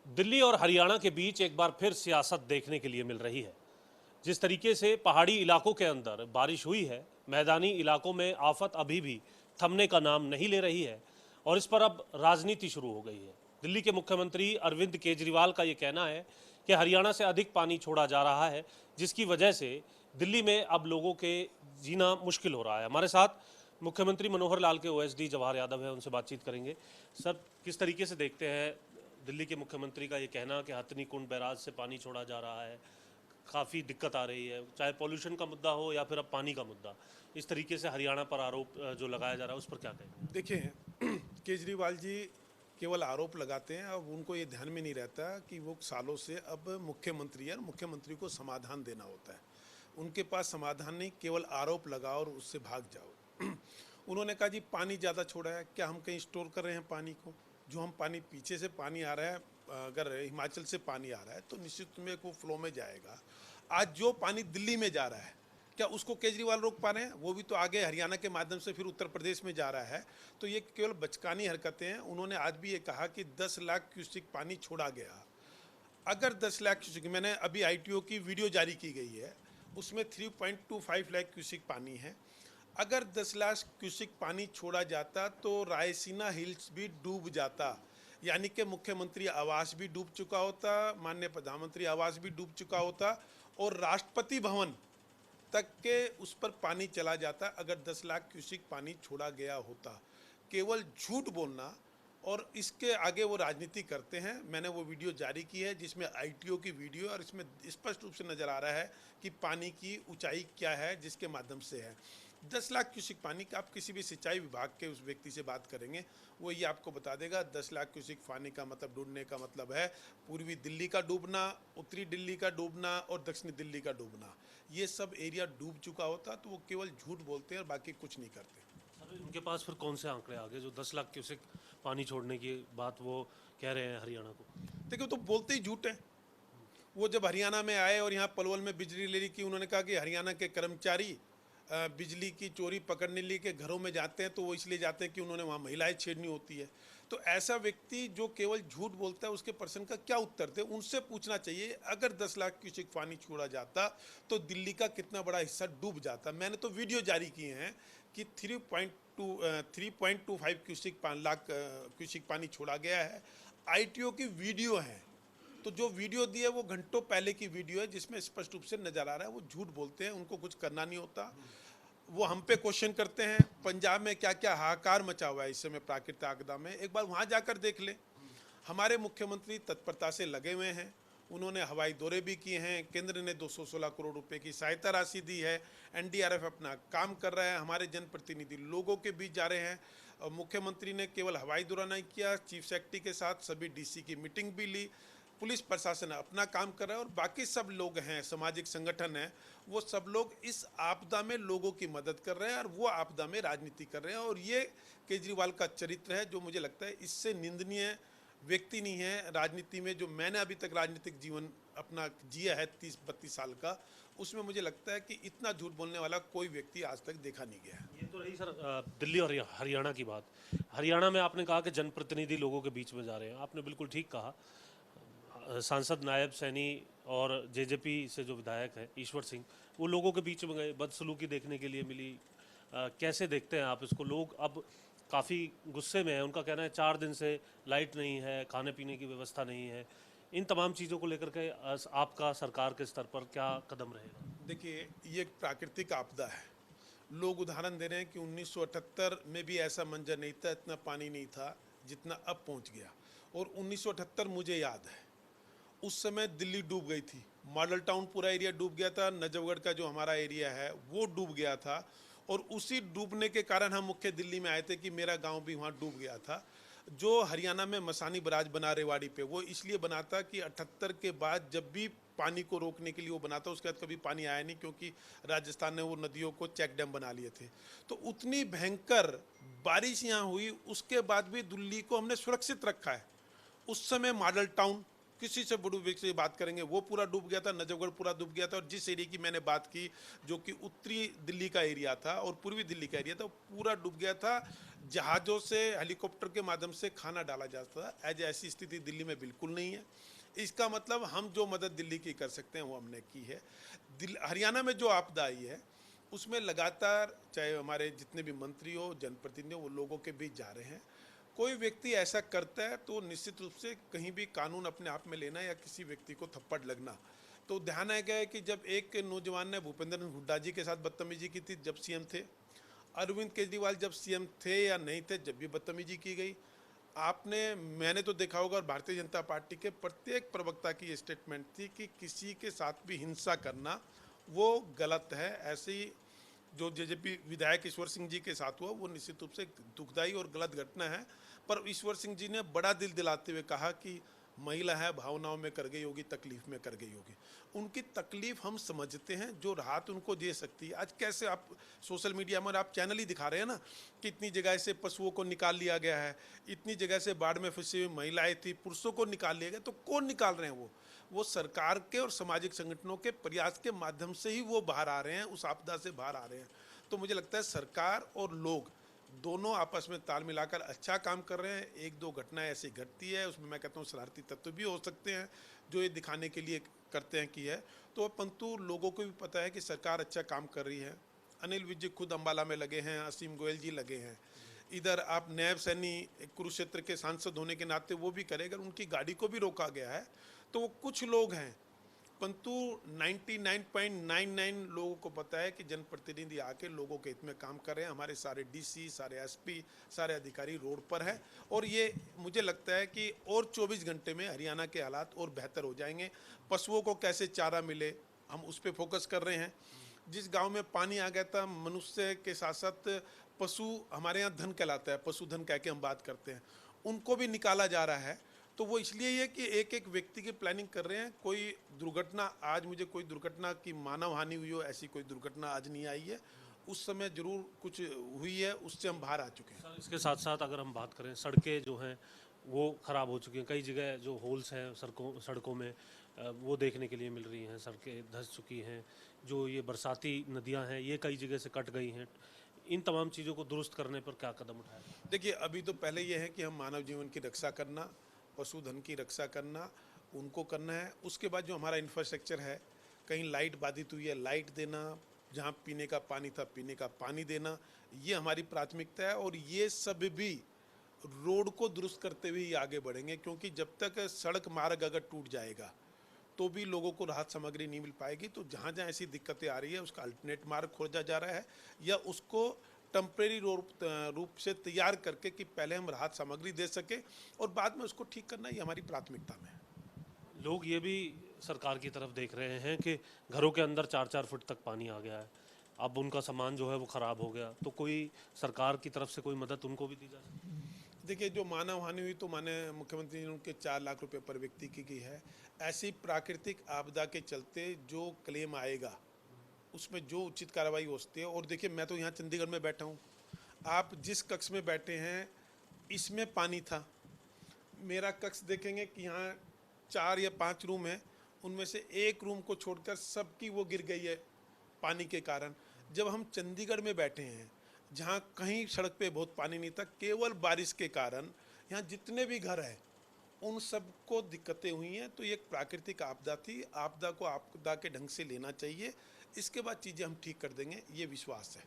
दिल्ली और हरियाणा के बीच एक बार फिर सियासत देखने के लिए मिल रही है। जिस तरीके से पहाड़ी इलाकों के अंदर बारिश हुई है, मैदानी इलाकों में आफत अभी भी थमने का नाम नहीं ले रही है और इस पर अब राजनीति शुरू हो गई है। दिल्ली के मुख्यमंत्री अरविंद केजरीवाल का ये कहना है कि हरियाणा से अधिक पानी छोड़ा जा रहा है, जिसकी वजह से दिल्ली में अब लोगों के जीना मुश्किल हो रहा है। हमारे साथ मुख्यमंत्री मनोहर लाल के ओएसडी जवाहर यादव है, उनसे बातचीत करेंगे। सर, किस तरीके से देखते हैं दिल्ली के मुख्यमंत्री का ये कहना कि हथनी कुंड बैराज से पानी छोड़ा जा रहा है, काफ़ी दिक्कत आ रही है, चाहे पॉल्यूशन का मुद्दा हो या फिर अब पानी का मुद्दा, इस तरीके से हरियाणा पर आरोप जो लगाया जा रहा है उस पर क्या कहें? देखिए केजरीवाल जी केवल आरोप लगाते हैं। अब उनको ये ध्यान में नहीं रहता कि वो सालों से अब मुख्यमंत्री है और मुख्यमंत्री को समाधान देना होता है। उनके पास समाधान नहीं, केवल आरोप लगाओ और उससे भाग जाओ। उन्होंने कहा जी पानी ज़्यादा छोड़ा है, क्या हम कहीं स्टोर कर रहे हैं पानी को? जो हम पानी पीछे से पानी आ रहा है, अगर हिमाचल से पानी आ रहा है तो निश्चित में वो फ्लो में जाएगा। आज जो पानी दिल्ली में जा रहा है, क्या उसको केजरीवाल रोक पा रहे हैं? वो भी तो आगे हरियाणा के माध्यम से फिर उत्तर प्रदेश में जा रहा है। तो ये केवल बचकानी हरकतें हैं। उन्होंने आज भी ये कहा कि 10 लाख क्यूसेक पानी छोड़ा गया। अगर 10 लाख क्यूसेक, मैंने अभी आईटीओ की वीडियो जारी की गई है, उसमें 3.25 लाख क्यूसेक पानी है। अगर 10 लाख क्यूसेक पानी छोड़ा जाता तो रायसीना हिल्स भी डूब जाता, यानी कि मुख्यमंत्री आवास भी डूब चुका होता, माननीय प्रधानमंत्री आवास भी डूब चुका होता और राष्ट्रपति भवन तक के उस पर पानी चला जाता अगर 10 लाख क्यूसेक पानी छोड़ा गया होता। केवल झूठ बोलना और इसके आगे वो राजनीति करते हैं। मैंने वो वीडियो जारी की है जिसमें आईटीओ की वीडियो, और इसमें स्पष्ट रूप से नज़र आ रहा है कि पानी की ऊंचाई क्या है जिसके माध्यम से है। 10 लाख क्यूसेक पानी का आप किसी भी सिंचाई विभाग के उस व्यक्ति से बात करेंगे, वो ये आपको बता देगा 10 लाख क्यूसेक पानी का मतलब डूबने का मतलब है पूर्वी दिल्ली का डूबना, उत्तरी दिल्ली का डूबना और दक्षिणी दिल्ली का डूबना। ये सब एरिया डूब चुका होता तो वो केवल झूठ बोलते हैं और बाकी कुछ नहीं करते। सर, उनके पास फिर कौन से आंकड़े आ गए जो 10 लाख क्यूसेक पानी छोड़ने की बात वो कह रहे हैं हरियाणा को? देखिए तो बोलते ही झूठ है। वो जब हरियाणा में आए और यहाँ पलवल में बिजली ले ली की, उन्होंने कहा कि हरियाणा के कर्मचारी बिजली की चोरी पकड़ने लिए के घरों में जाते हैं तो वो इसलिए जाते हैं कि उन्होंने वहाँ महिलाएं छेड़नी होती है। तो ऐसा व्यक्ति जो केवल झूठ बोलता है उसके प्रश्न का क्या उत्तर दे? उनसे पूछना चाहिए अगर 10 लाख क्यूसेक पानी छोड़ा जाता तो दिल्ली का कितना बड़ा हिस्सा डूब जाता। मैंने तो वीडियो जारी किए हैं कि 3.25 क्यूसेक लाख क्यूसेक पानी छोड़ा गया है। आईटीओ की वीडियो है, तो जो वीडियो दी है वो घंटों पहले की वीडियो है जिसमें स्पष्ट रूप से नजर आ रहा है वो झूठ बोलते हैं, उनको कुछ करना नहीं होता। वो हम पे क्वेश्चन करते हैं पंजाब में क्या क्या हाहाकार मचा हुआ है इस समय प्राकृतिक आपदा में, एक बार वहाँ जाकर देख ले। हमारे मुख्यमंत्री तत्परता से लगे हुए हैं, उन्होंने हवाई दौरे भी किए हैं, केंद्र ने 216 करोड़ रुपए की सहायता राशि दी है, एनडीआरएफ अपना काम कर रहा है, हमारे जनप्रतिनिधि लोगों के बीच जा रहे हैं। मुख्यमंत्री ने केवल हवाई दौरा नहीं किया, चीफ सेक्रेटरी के साथ सभी डीसी की मीटिंग भी ली, पुलिस प्रशासन अपना काम कर रहा है और बाकी सब लोग हैं, सामाजिक संगठन हैं, वो सब लोग इस आपदा में लोगों की मदद कर रहे हैं और वो आपदा में राजनीति कर रहे हैं। और ये केजरीवाल का चरित्र है जो मुझे लगता है इससे निंदनीय व्यक्ति नहीं है राजनीति में। जो मैंने अभी तक राजनीतिक जीवन अपना जिया है 30-32 साल का, उसमें मुझे लगता है कि इतना झूठ बोलने वाला कोई व्यक्ति आज तक देखा नहीं गया है। ये तो रही सर दिल्ली और हरियाणा की बात। हरियाणा में आपने कहा कि जनप्रतिनिधि लोगों के बीच में जा रहे हैं, आपने बिल्कुल ठीक कहा। सांसद नायब सैनी और जेजेपी से जो विधायक है ईश्वर सिंह, वो लोगों के बीच में गए, बदसलूकी देखने के लिए मिली। कैसे देखते हैं आप इसको? लोग अब काफ़ी गुस्से में हैं, उनका कहना है 4 दिन से लाइट नहीं है, खाने पीने की व्यवस्था नहीं है। इन तमाम चीज़ों को लेकर के आपका सरकार के स्तर पर क्या कदम रहेगा? देखिए ये एक प्राकृतिक आपदा है। लोग उदाहरण दे रहे हैं कि 1978 में भी ऐसा मंजर नहीं था, इतना पानी नहीं था जितना अब पहुंच गया। और 1978 मुझे याद है, उस समय दिल्ली डूब गई थी, मॉडल टाउन पूरा एरिया डूब गया था, नजफगढ़ का जो हमारा एरिया है वो डूब गया था। और उसी डूबने के कारण हम मुख्य दिल्ली में आए थे कि मेरा गांव भी वहाँ डूब गया था। जो हरियाणा में मसानी बराज बना रेवाड़ी पे, वो इसलिए बना था कि 78 के बाद जब भी पानी को रोकने के लिए वो बना था, उसके बाद कभी पानी आया नहीं क्योंकि राजस्थान ने वो नदियों को चेक डैम बना लिए थे। तो उतनी भयंकर बारिश यहाँ हुई, उसके बाद भी दिल्ली को हमने सुरक्षित रखा है। उस समय मॉडल टाउन किसी से बड़ू व्यक्ति से बात करेंगे वो पूरा डूब गया था, नजफगढ़ पूरा डूब गया था। और जिस एरिया की मैंने बात की जो कि उत्तरी दिल्ली का एरिया था और पूर्वी दिल्ली का एरिया था, वो पूरा डूब गया था। जहाज़ों से हेलीकॉप्टर के माध्यम से खाना डाला जाता था। आज ऐसी स्थिति दिल्ली में बिल्कुल नहीं है। इसका मतलब हम जो मदद दिल्ली की कर सकते हैं वो हमने की है। हरियाणा में जो आपदा आई है उसमें लगातार चाहे हमारे जितने भी मंत्री हो, जनप्रतिनिधि हो, वो लोगों के बीच जा रहे हैं। कोई व्यक्ति ऐसा करता है तो निश्चित रूप से कहीं भी कानून अपने आप में लेना या किसी व्यक्ति को थप्पड़ लगना। तो ध्यान है क्या है कि जब एक नौजवान ने भूपेंद्र हुड्डा जी के साथ बदतमीजी की थी जब सीएम थे, अरविंद केजरीवाल जब सीएम थे या नहीं थे जब भी बदतमीजी की गई। मैंने तो देखा होगा, और भारतीय जनता पार्टी के प्रत्येक प्रवक्ता की ये स्टेटमेंट थी कि किसी के साथ भी हिंसा करना वो गलत है। ऐसे ही जो जेजेपी विधायक ईश्वर सिंह जी के साथ हुआ वो निश्चित रूप से दुखदाई और गलत घटना है। पर ईश्वर सिंह जी ने बड़ा दिल दिलाते हुए कहा कि महिला है, भावनाओं में कर गई होगी, तकलीफ में कर गई होगी। उनकी तकलीफ हम समझते हैं, जो राहत उनको दे सकती है। आज कैसे आप सोशल मीडिया में आप चैनल ही दिखा रहे हैं ना कि इतनी जगह से पशुओं को निकाल लिया गया है, इतनी जगह से बाढ़ में फंसी हुई महिलाएं थी, पुरुषों को निकाल लिया गया। तो कौन निकाल रहे हैं? वो सरकार के और सामाजिक संगठनों के प्रयास के माध्यम से ही वो बाहर आ रहे हैं, उस आपदा से बाहर आ रहे हैं। तो मुझे लगता है सरकार और लोग दोनों आपस में ताल मिलाकर अच्छा काम कर रहे हैं। एक दो घटनाएं ऐसी घटती है, उसमें मैं कहता हूँ शरारती तत्व भी हो सकते हैं जो ये दिखाने के लिए करते हैं कि है। तो परंतु लोगों को भी पता है कि सरकार अच्छा काम कर रही है। अनिल विज जी खुद अम्बाला में लगे हैं, असीम गोयल जी लगे हैं। इधर आप नैब सैनी कुरुक्षेत्र के सांसद होने के नाते वो भी करेगा। उनकी गाड़ी को भी रोका गया है। तो वो कुछ लोग हैं, परंतु 99.99 लोगों को पता है कि जनप्रतिनिधि आके लोगों के हित में काम कर रहे हैं। हमारे सारे डीसी, सारे एसपी, सारे अधिकारी रोड पर हैं। और ये मुझे लगता है कि और 24 घंटे में हरियाणा के हालात और बेहतर हो जाएंगे। पशुओं को कैसे चारा मिले, हम उस पर फोकस कर रहे हैं। जिस गांव में पानी आ गया था, मनुष्य के साथ साथ पशु, हमारे यहाँ धन कहलाता है, पशुधन कह के हम बात करते हैं, उनको भी निकाला जा रहा है। तो वो इसलिए है कि एक एक व्यक्ति की प्लानिंग कर रहे हैं। कोई दुर्घटना, आज मुझे कोई दुर्घटना की मानव हानि हुई हो ऐसी कोई दुर्घटना आज नहीं आई है। उस समय जरूर कुछ हुई है, उससे हम बाहर आ चुके हैं। सर, इसके साथ साथ अगर हम बात करें, सड़कें जो हैं वो ख़राब हो चुकी हैं। कई जगह जो होल्स हैं सड़कों में वो देखने के लिए मिल रही हैं। सड़कें धंस चुकी हैं। जो ये बरसाती नदियां हैं ये कई जगह से कट गई हैं। इन तमाम चीज़ों को दुरुस्त करने पर क्या कदम उठाया? देखिए, अभी तो पहले ये है कि हम मानव जीवन की रक्षा करना, पशुधन की रक्षा करना, उनको करना है। उसके बाद जो हमारा इंफ्रास्ट्रक्चर है, कहीं लाइट बाधित हुई है, लाइट देना, जहाँ पीने का पानी था पीने का पानी देना, ये हमारी प्राथमिकता है। और ये सब भी रोड को दुरुस्त करते हुए ही आगे बढ़ेंगे, क्योंकि जब तक सड़क मार्ग अगर टूट जाएगा तो भी लोगों को राहत सामग्री नहीं मिल पाएगी। तो जहाँ जहाँ ऐसी दिक्कतें आ रही है उसका अल्टरनेट मार्ग खोजा जा रहा है, या उसको टेम्परेरी रूप से तैयार करके कि पहले हम राहत सामग्री दे सके और बाद में उसको ठीक करना, ये हमारी प्राथमिकता में है। लोग ये भी सरकार की तरफ देख रहे हैं कि घरों के अंदर 4-4 फुट तक पानी आ गया है। अब उनका सामान जो है वो ख़राब हो गया, तो कोई सरकार की तरफ से कोई मदद उनको भी दी जा सकती है? देखिए, जो मानव हानि हुई तो माननीय मुख्यमंत्री ने उनके 4 लाख रुपए पर व्यक्ति की गई है। ऐसी प्राकृतिक आपदा के चलते जो क्लेम आएगा उसमें जो उचित कार्रवाई हो सकती है। और देखिए, मैं तो यहाँ चंडीगढ़ में बैठा हूँ, आप जिस कक्ष में बैठे हैं इसमें पानी था। मेरा कक्ष देखेंगे कि यहाँ 4 या 5 रूम हैं, उनमें से एक रूम को छोड़कर सबकी वो गिर गई है पानी के कारण। जब हम चंडीगढ़ में बैठे हैं जहाँ कहीं सड़क पे बहुत पानी नहीं था, केवल बारिश के कारण यहाँ जितने भी घर हैं उन सबको दिक्कतें हुई हैं। तो ये एक प्राकृतिक आपदा थी, आपदा को आपदा के ढंग से लेना चाहिए। इसके बाद चीज़ें हम ठीक कर देंगे, ये विश्वास है।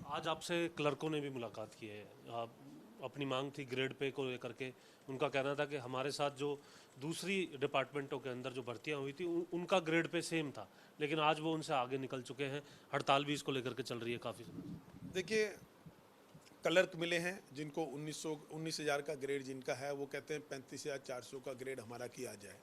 आज आपसे क्लर्कों ने भी मुलाकात की है। आप अपनी मांग थी ग्रेड पे को लेकर के। उनका कहना था कि हमारे साथ जो दूसरी डिपार्टमेंटों के अंदर जो भर्तियां हुई थी उनका ग्रेड पे सेम था, लेकिन आज वो उनसे आगे निकल चुके हैं। हड़ताल भी इसको लेकर के चल रही है काफ़ी समय। देखिए, क्लर्क मिले हैं जिनको 19,000 का ग्रेड जिनका है, वो कहते हैं 35,400 का ग्रेड हमारा किया जाए।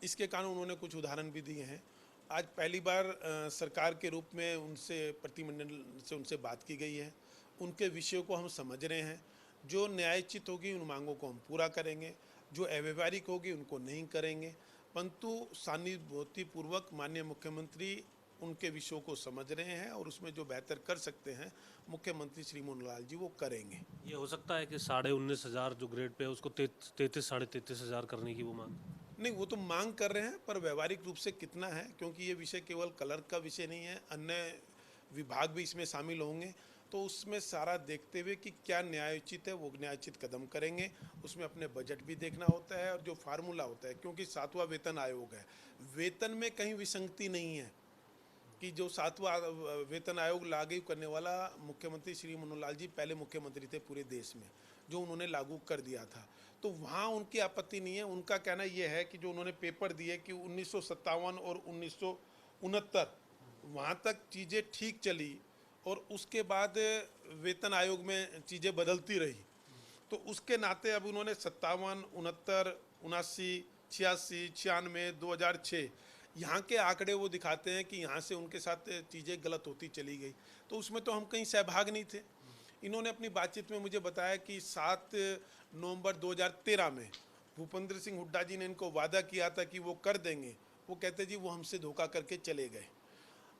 इसके कारण उन्होंने कुछ उदाहरण भी दिए हैं। आज पहली बार सरकार के रूप में उनसे, प्रतिनिधिमंडल से उनसे बात की गई है। उनके विषयों को हम समझ रहे हैं। जो न्यायोचित होगी उन मांगों को हम पूरा करेंगे, जो अव्यवहारिक होगी उनको नहीं करेंगे। परंतु सहानुभूतिपूर्वक माननीय मुख्यमंत्री उनके विषयों को समझ रहे हैं और उसमें जो बेहतर कर सकते हैं मुख्यमंत्री श्री मनोहर लाल जी वो करेंगे। ये हो सकता है कि 19,500 जो ग्रेड पे है उसको 33-33,500 करने की वो मांग। नहीं, वो तो मांग कर रहे हैं, पर व्यवहारिक रूप से कितना है, क्योंकि ये विषय केवल क्लर्क का विषय नहीं है, अन्य विभाग भी इसमें शामिल होंगे। तो उसमें सारा देखते हुए कि क्या न्यायोचित है वो न्यायोचित कदम करेंगे। उसमें अपने बजट भी देखना होता है और जो फार्मूला होता है, क्योंकि 7वां वेतन आयोग है, वेतन में कहीं विसंगति नहीं है कि जो 7वां वेतन आयोग लागू करने वाला मुख्यमंत्री श्री मनोहर लाल जी पहले मुख्यमंत्री थे पूरे देश में, जो उन्होंने लागू कर दिया था, तो वहाँ उनकी आपत्ति नहीं है। उनका कहना यह है कि जो उन्होंने पेपर दिए कि 1957 और 1969 वहाँ तक चीज़ें ठीक चली और उसके बाद वेतन आयोग में चीज़ें बदलती रही, तो उसके नाते अब उन्होंने 57, 69, 79, 86, 96, 2006 यहाँ के आंकड़े वो दिखाते हैं कि यहाँ से उनके साथ चीज़ें गलत होती चली गई, तो उसमें तो हम कहीं सहभाग नहीं थे। इन्होंने अपनी बातचीत में मुझे बताया कि 7 नवंबर 2013 में भूपेंद्र सिंह हुड्डा जी ने इनको वादा किया था कि वो कर देंगे, वो कहते जी वो हमसे धोखा करके चले गए।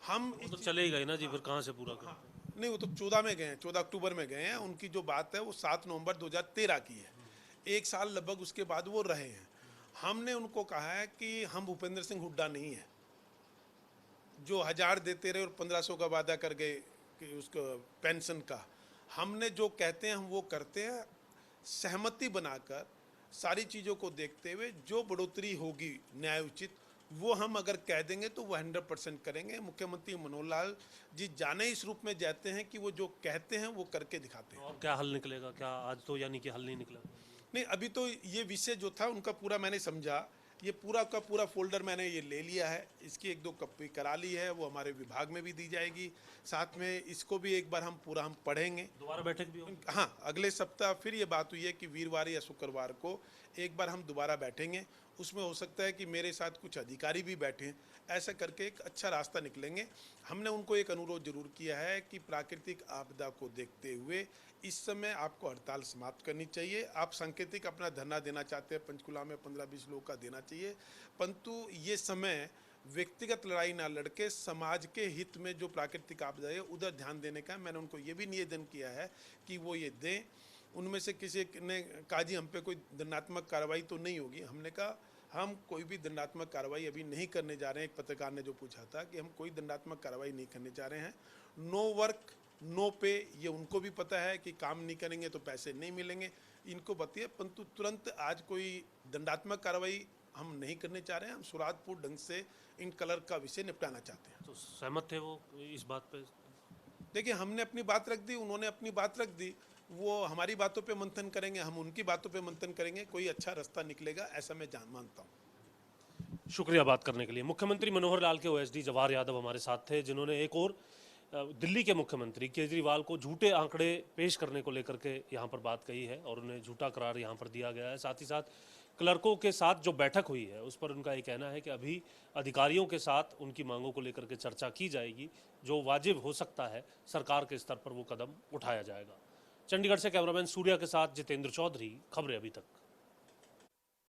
हम वो तो चले ही गए ना जी, फिर कहाँ से पूरा करें? नहीं, वो तो 14 में गए हैं, 14 अक्टूबर में गए हैं। उनकी जो बात है वो 7 नवंबर 2013 की है, 1 साल लगभग उसके बाद वो रहे हैं। हमने उनको कहा है कि हम भूपेंद्र सिंह हुड्डा नहीं है जो 1000 देते रहे और 1500 का वादा कर गए कि उसको पेंशन का। हमने जो कहते हैं हम वो करते हैं, सहमति बनाकर सारी चीज़ों को देखते हुए जो बढ़ोतरी होगी न्यायोचित वो हम अगर कह देंगे तो वो 100% करेंगे। मुख्यमंत्री मनोहर लाल जी जाने इस रूप में जाते हैं कि वो जो कहते हैं वो करके दिखाते हैं। और क्या हल निकलेगा? क्या आज तो यानी कि हल नहीं निकला? नहीं, अभी तो ये विषय जो था उनका पूरा मैंने समझा, ये पूरा का पूरा फोल्डर मैंने ये ले लिया है, इसकी 1-2 कॉपी करा ली है, वो हमारे विभाग में भी दी जाएगी, साथ में इसको भी एक बार हम पूरा पढ़ेंगे। दोबारा बैठक भी होगी? हाँ, अगले सप्ताह फिर ये बात हुई है कि वीरवार या शुक्रवार को एक बार हम दोबारा बैठेंगे। उसमें हो सकता है कि मेरे साथ कुछ अधिकारी भी बैठें, ऐसा करके एक अच्छा रास्ता निकलेंगे। हमने उनको एक अनुरोध जरूर किया है कि प्राकृतिक आपदा को देखते हुए इस समय आपको हड़ताल समाप्त करनी चाहिए। आप सांकेतिक अपना धरना देना चाहते हैं, पंचकुला में 15-20 लोग का देना चाहिए, परंतु ये समय व्यक्तिगत लड़ाई ना लड़के समाज के हित में जो प्राकृतिक आपदा है उधर ध्यान देने का। मैंने उनको ये भी निवेदन किया है कि वो ये दें। उनमें से किसी ने कहा जी हम पे कोई दंडात्मक कार्रवाई तो नहीं होगी। हमने कहा हम कोई भी दंडात्मक कार्रवाई अभी नहीं करने जा रहे हैं। एक पत्रकार ने जो पूछा था कि हम कोई दंडात्मक कार्रवाई नहीं करने जा रहे हैं। नो वर्क नो पे, ये उनको भी पता है कि काम नहीं करेंगे तो पैसे नहीं मिलेंगे, इनको बताइए, परंतु तुरंत आज कोई दंडात्मक कार्रवाई हम नहीं करने चाह रहे हैं। हम सुरागपुर ढंग से इन कलर का विषय निपटाना चाहते हैं। तो सहमत थे वो इस बात पे? देखिए, हमने अपनी बात रख दी, उन्होंने अपनी बात रख दी, वो हमारी बातों पे मंथन करेंगे, हम उनकी बातों पे मंथन करेंगे, कोई अच्छा रास्ता निकलेगा ऐसा मैं मानता हूँ। शुक्रिया बात करने के लिए। मुख्यमंत्री मनोहर लाल के ओएसडी जवाहर यादव हमारे साथ थे, जिन्होंने एक और दिल्ली के मुख्यमंत्री केजरीवाल को झूठे आंकड़े पेश करने को लेकर के यहाँ पर बात कही है और उन्हें झूठा करार यहाँ पर दिया गया है। साथ ही साथ क्लर्कों के साथ जो बैठक हुई है उस पर उनका ये कहना है कि अभी अधिकारियों के साथ उनकी मांगों को लेकर के चर्चा की जाएगी, जो वाजिब हो सकता है सरकार के स्तर पर वो कदम उठाया जाएगा। चंडीगढ़ से कैमरामैन सूर्या के साथ जितेंद्र चौधरी, खबरें अभी तक।